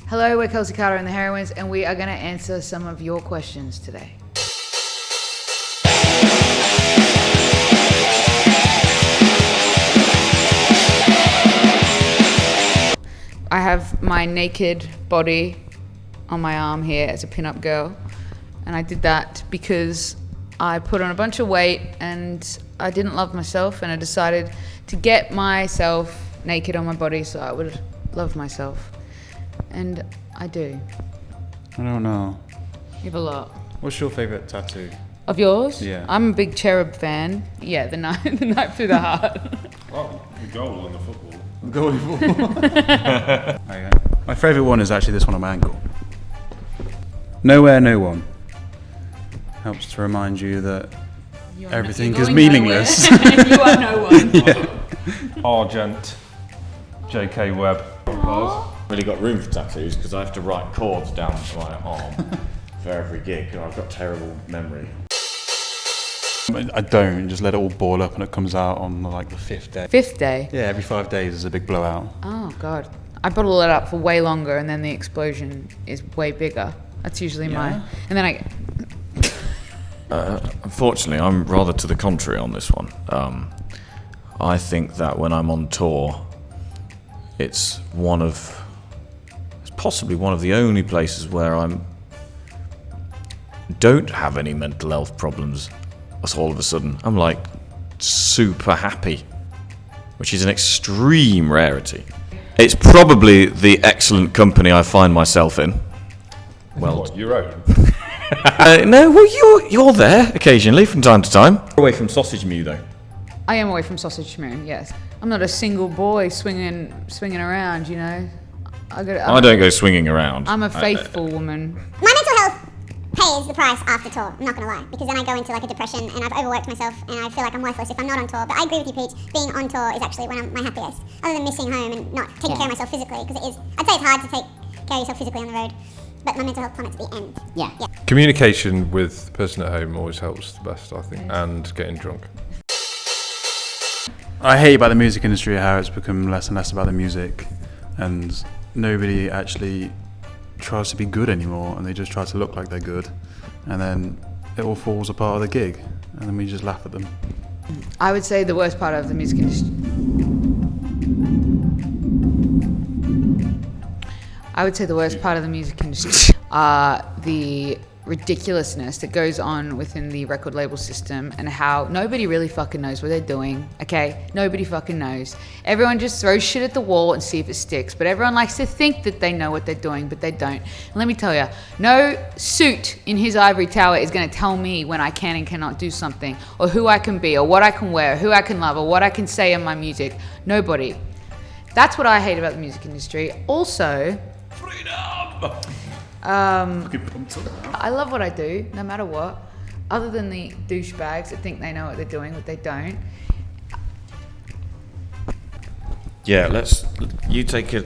Hello, we're Kelsy Karter and the Heroines, and we are going to answer some of your questions today. I have my naked body on my arm here as a pin-up girl, and I did that because I put on a bunch of weight and I didn't love myself, and I decided to get myself naked on my body so I would love myself. And I do. I don't know. You have a lot. What's your favourite tattoo? Of yours? Yeah. I'm a big cherub fan. Yeah, the knife through the heart. Oh, the goal in the football. The goal in football. Okay. My favourite one is actually this one on my ankle. Nowhere, no one. Helps to remind you that everything is meaningless. You are no one. Yeah. Argent. J.K. Webb. Really got room for tattoos because I have to write chords down my arm for every gig, and I've got terrible memory. I don't, just let it all ball up and it comes out on like the 5th day. 5th day? Yeah, every 5 days is a big blowout. Oh, God. I bottle it up for way longer and then the explosion is way bigger. That's usually my... And then Unfortunately, I'm rather to the contrary on this one. I think that when I'm on tour, it's possibly one of the only places where I don't have any mental health problems. So all of a sudden, I'm like super happy, which is an extreme rarity. It's probably the excellent company I find myself in. Well, What, your own? no, well you're there occasionally from time to time. Away from Sausage Mew though. I am away from Sausage Mew, yes. I'm not a single boy swinging around, you know. I don't go swinging around. I'm a faithful woman. My mental health pays the price after tour, I'm not going to lie, because then I go into like a depression and I've overworked myself and I feel like I'm worthless if I'm not on tour. But I agree with you, Peach, being on tour is actually when I'm my happiest, other than missing home and not taking care of myself physically, because it is, I'd say it's hard to take care of yourself physically on the road, but my mental health plummets at the end. Yeah. Communication with the person at home always helps the best, I think, and getting drunk. I hate about the music industry how it's become less and less about the music, and nobody actually tries to be good anymore, and they just try to look like they're good, and then it all falls apart of the gig, and then we just laugh at them. I would say the worst part of the music industry... are the ridiculousness that goes on within the record label system and how nobody really fucking knows what they're doing, okay? Nobody fucking knows. Everyone just throws shit at the wall and see if it sticks, but everyone likes to think that they know what they're doing, but they don't. And let me tell you, no suit in his ivory tower is gonna tell me when I can and cannot do something, or who I can be, or what I can wear, or who I can love, or what I can say in my music. Nobody. That's what I hate about the music industry. Also, I love what I do, no matter what. Other than the douchebags that think they know what they're doing, but they don't. Yeah, you take it.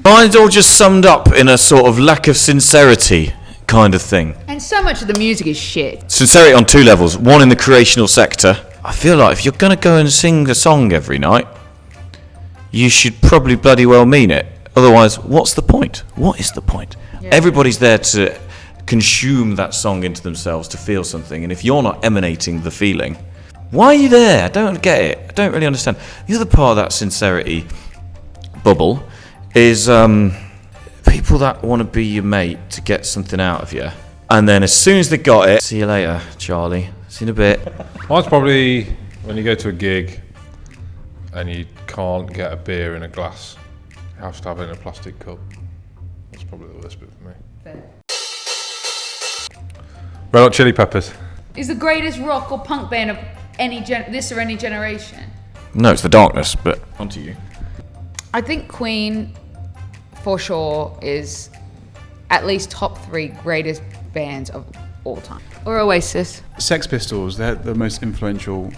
Mine's all just summed up in a sort of lack of sincerity kind of thing. And so much of the music is shit. Sincerity on 2 levels. One, in the creational sector. I feel like if you're going to go and sing a song every night, you should probably bloody well mean it. Otherwise, what's the point? What is the point? Yeah. Everybody's there to consume that song into themselves, to feel something. And if you're not emanating the feeling, why are you there? I don't get it. I don't really understand. The other part of that sincerity bubble is people that want to be your mate to get something out of you. And then as soon as they got it, see you later, Charlie. See you in a bit. Mine's probably when you go to a gig and you can't get a beer in a glass. You have to have it in a plastic cup. That's probably the worst bit for me. Red Hot Chili Peppers. Is the greatest rock or punk band of any generation. No, it's The Darkness, but on to you. I think Queen, for sure, is at least top 3 greatest bands of all time. Or Oasis. Sex Pistols, they're the most influential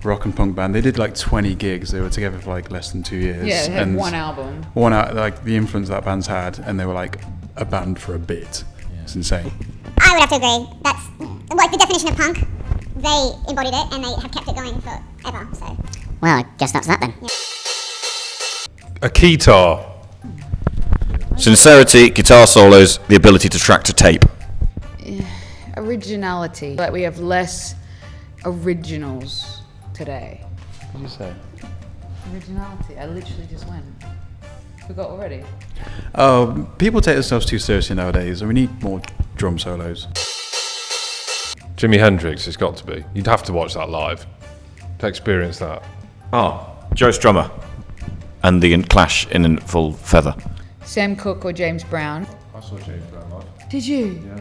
rock and punk band. They did like 20 gigs. They were together for like less than 2 years. Yeah, they had one album. Like the influence that band's had, and they were like a band for a bit. Yeah. It's insane. I would have to agree. That's like the definition of punk. They embodied it and they have kept it going forever. So, well, I guess that's that then. Yeah. A keytar. Sincerity, guitar solos, the ability to track to tape. Originality. Like we have less originals today. What did you say? Originality. I literally just went. Forgot already. Oh, people take themselves too seriously nowadays, and we need more drum solos. Jimi Hendrix, it's got to be. You'd have to watch that live to experience that. Oh, Joe Strummer. And the Clash in full feather. Sam Cooke or James Brown. I saw James Brown live. Did you? Yeah.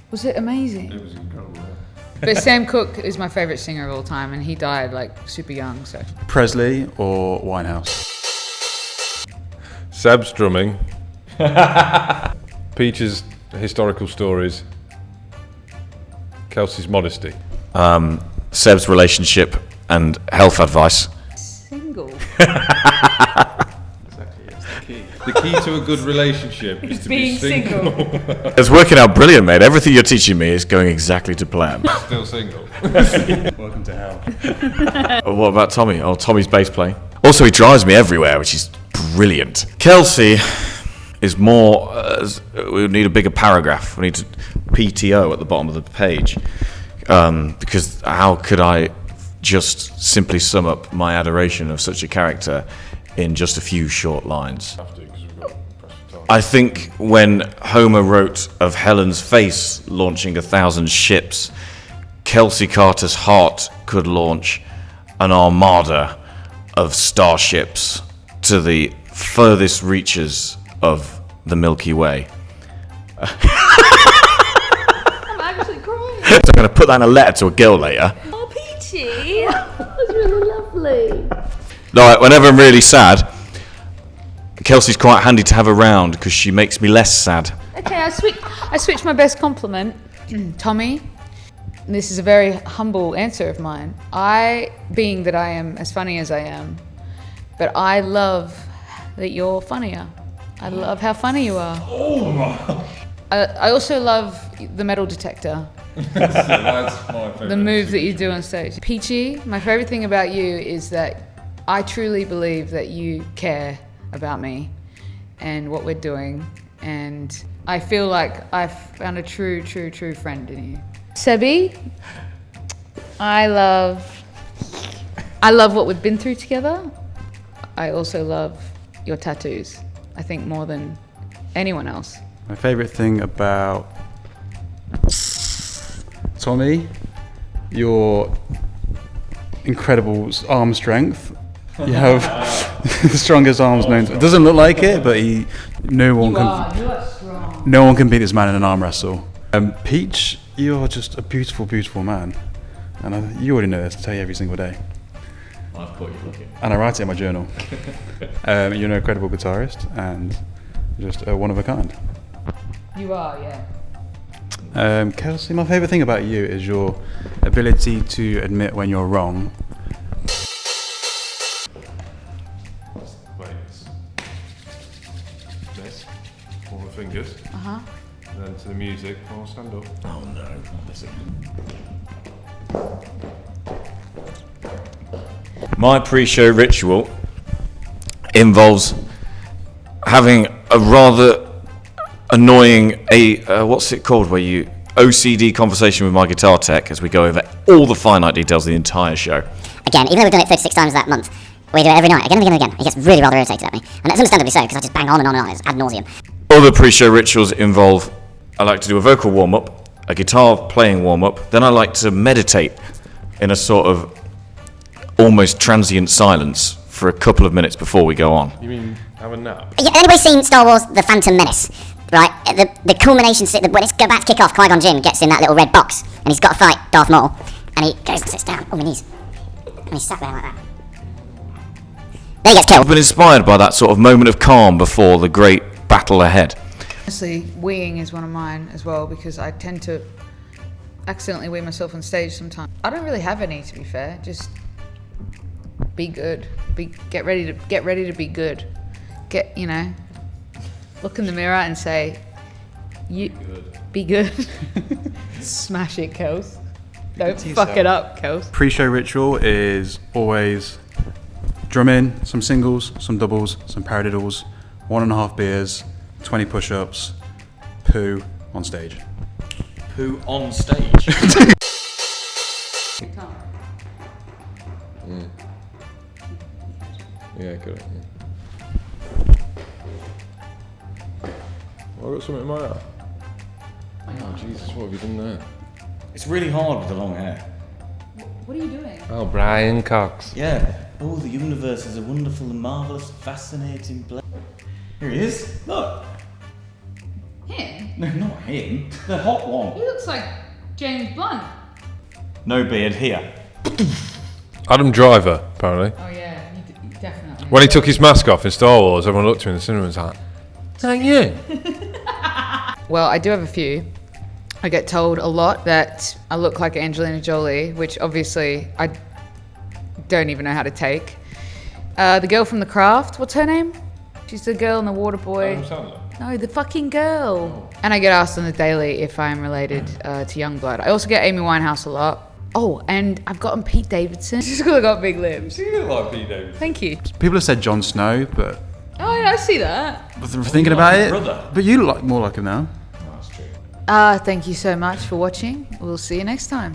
Was it amazing? It was incredible. Yeah. But Sam Cooke is my favourite singer of all time, and he died like super young. So Presley or Winehouse? Seb's drumming. Peach's historical stories. Kelsey's modesty. Seb's relationship and health advice. single. Exactly, it's the key. The key to a good relationship is to be single. It's working out brilliant, mate. Everything you're teaching me is going exactly to plan. Still single. Welcome to hell. What about Tommy? Oh, Tommy's bass playing. Also, he drives me everywhere, which is brilliant. Kelsey is more... we need a bigger paragraph. We need to PTO at the bottom of the page. Because how could I just simply sum up my adoration of such a character in just a few short lines? I think when Homer wrote of Helen's face launching 1,000 ships, Kelsy Karter's heart could launch an armada of starships to the furthest reaches of the Milky Way. I'm actually crying. So I'm going to put that in a letter to a girl later. Oh, Peachy. That was really lovely. Like, whenever I'm really sad, Kelsey's quite handy to have around because she makes me less sad. Okay, I switched my best compliment. Tommy, this is a very humble answer of mine. Being that I am as funny as I am, but I love that you're funnier. I love how funny you are. Oh. I also love the metal detector. That's my favourite. The move that you do on stage. Peachy, my favorite thing about you is that I truly believe that you care about me and what we're doing, and I feel like I've found a true friend in you. Sebi, I love what we've been through together. I also love your tattoos, I think more than anyone else. My favourite thing about Tommy, your incredible arm strength. You have the strongest arms known to. It doesn't look like it, but no one are strong. No one can beat this man in an arm wrestle. Peach, you're just a beautiful, beautiful man, and you already know this. I tell you every single day. I've caught you looking. And I write it in my journal. You're an incredible guitarist and just one of a kind. You are, yeah. Kelsey, my favourite thing about you is your ability to admit when you're wrong. Wait, this. All the fingers. Uh-huh. And then to the music. Oh, stand up. Oh no. My pre-show ritual involves having a rather annoying what's it called, where you OCD conversation with my guitar tech as we go over all the finite details of the entire show. Again, even though we've done it 36 times that month, we do it every night, again and again and again. He gets really rather irritated at me. And that's understandably so, because I just bang on and on and on. It's ad nauseum. Other pre-show rituals involve, I like to do a vocal warm-up, a guitar playing warm-up, then I like to meditate in a sort of almost transient silence for a couple of minutes before we go on. You mean have a nap? Yeah, anybody's seen Star Wars The Phantom Menace, right? The culmination, when it's about to kick off, Qui-Gon Jinn gets in that little red box, and he's got to fight Darth Maul, and he goes and sits down, on my knees, and he's sat there like that. Then he gets killed. I've been inspired by that sort of moment of calm before the great battle ahead. Honestly, weeing is one of mine as well, because I tend to accidentally wee myself on stage sometimes. I don't really have any, to be fair. Just be good. Get ready to be good. Look in the mirror and say, be good. Smash it, Kels. Don't fuck it up, Kels. Pre-show ritual is always drum in, some singles, some doubles, some paradiddles, 1.5 beers, 20 push-ups, poo on stage. Poo on stage. Yeah, good. I've got something in my eye. Oh, Jesus, what have you done there? It's really hard with the long hair. What are you doing? Oh, Brian Cox. Yeah. Oh, the universe is a wonderful and marvellous, fascinating place. Here he is. Look. Him? No, not him. The hot He one. looks like James Blunt. No beard here. Adam Driver, apparently. Oh yeah, definitely. When he took his mask off in Star Wars, everyone looked to him in the cinema and was like, "Is that you?" Well, I do have a few. I get told a lot that I look like Angelina Jolie, which obviously I don't even know how to take. The girl from The Craft, what's her name? She's the girl in The Water Boy. Adam Sandler. No, the fucking girl. And I get asked on the daily if I'm related to Youngblood. I also get Amy Winehouse a lot. Oh, and I've gotten Pete Davidson. She's got big lips. You look like Pete Davidson. Thank you. People have said Jon Snow, but Oh, yeah, I see that. thinking about his it, brother. but you look more like him now. That's true. Thank you so much for watching. We'll see you next time.